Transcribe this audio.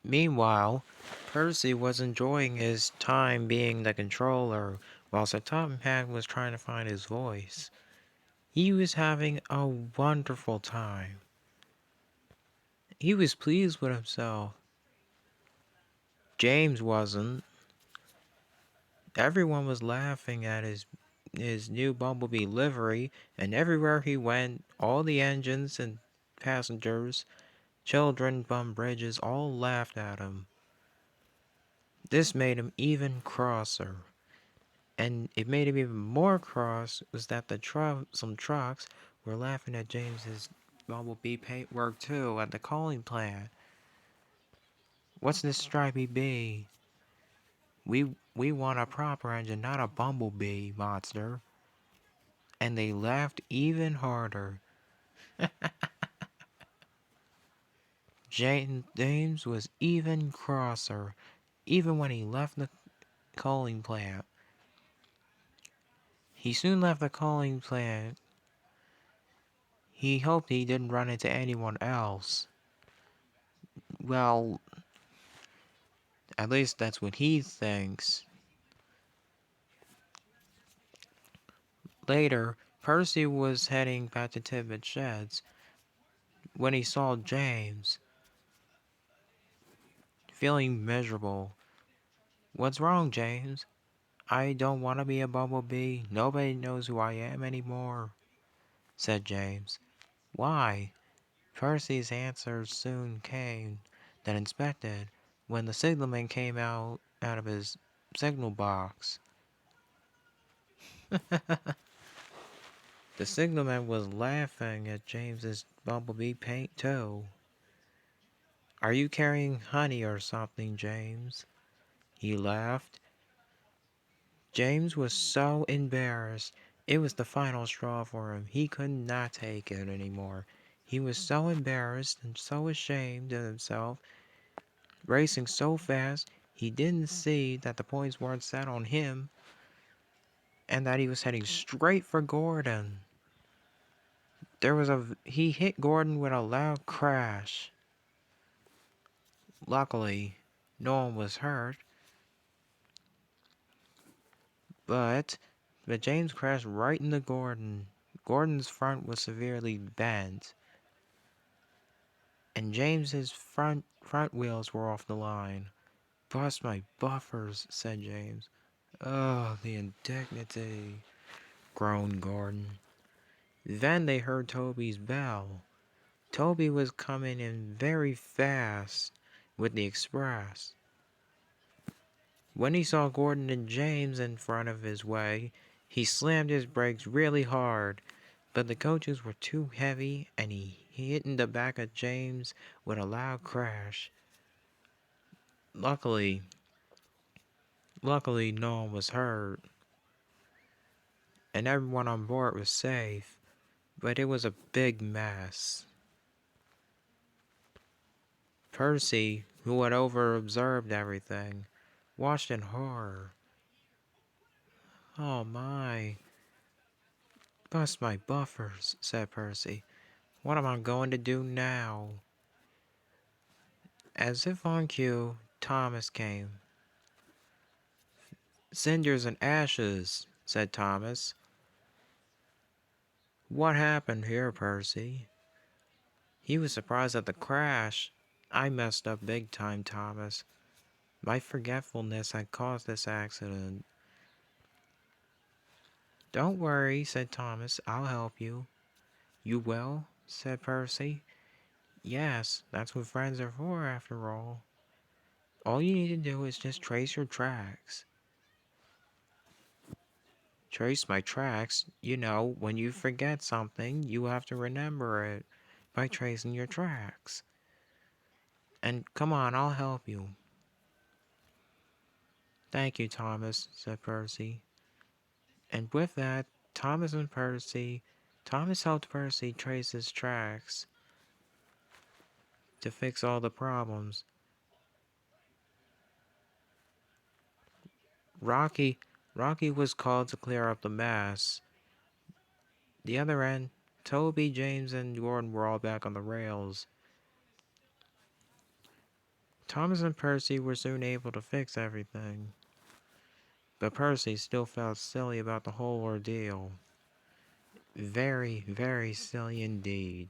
Meanwhile, Percy was enjoying his time being the controller, while Sir Topham Hatt was trying to find his voice. He was having a wonderful time. He was pleased with himself. James wasn't. Everyone was laughing at his new Bumblebee livery, and everywhere he went, all the engines and passengers, children, bum bridges, all laughed at him. This made him even crosser. And it made him even more cross was that some trucks were laughing at James's Bumblebee paintwork too at the calling plant. What's this stripy bee? We want a proper engine, not a bumblebee, monster. And they laughed even harder. James was even crosser, even when he left the coaling plant. He soon left the coaling plant. He hoped he didn't run into anyone else. Well, at least that's what he thinks. Later, Percy was heading back to Tibbet's sheds when he saw James, feeling miserable. "What's wrong, James?" "I don't want to be a bumblebee. Nobody knows who I am anymore," said James. "Why?" Percy's answer soon came, then inspected, when the signalman came out of his signal box. The signalman was laughing at James's bumblebee paint too. "Are you carrying honey or something, James?" he laughed. James was so embarrassed. It was the final straw for him. He could not take it anymore. He was so embarrassed and so ashamed of himself, racing so fast, he didn't see that the points weren't set on him and that he was heading straight for Gordon. He hit Gordon with a loud crash. Luckily, no one was hurt, but James crashed right into Gordon. Gordon's front was severely bent, and James's front wheels were off the line. "Bust my buffers," said James. "Oh, the indignity," groaned Gordon. Then they heard Toby's bell. Toby was coming in very fast with the express. When he saw Gordon and James in front of his way, he slammed his brakes really hard, but the coaches were too heavy and he hit in the back of James with a loud crash. Luckily, no one was hurt, and everyone on board was safe, but it was a big mess. Percy, who had over-observed everything, watched in horror. "Oh my, bust my buffers," said Percy. "What am I going to do now?" As if on cue, Thomas came. "Cinders and ashes," said Thomas. "What happened here, Percy?" He was surprised at the crash. "I messed up big time, Thomas. My forgetfulness had caused this accident." "Don't worry," said Thomas. "I'll help you." "You will?" said Percy. "Yes, that's what friends are for, after all. All you need to do is just trace your tracks." "Trace my tracks? You know, when you forget something, you have to remember it by tracing your tracks. And come on, I'll help you." "Thank you, Thomas," said Percy. And with that, Thomas helped Percy trace his tracks to fix all the problems. Rocky, Rocky was called to clear up the mess. The other end, Toby, James, and Gordon were all back on the rails. Thomas and Percy were soon able to fix everything, but Percy still felt silly about the whole ordeal. Very, very silly indeed.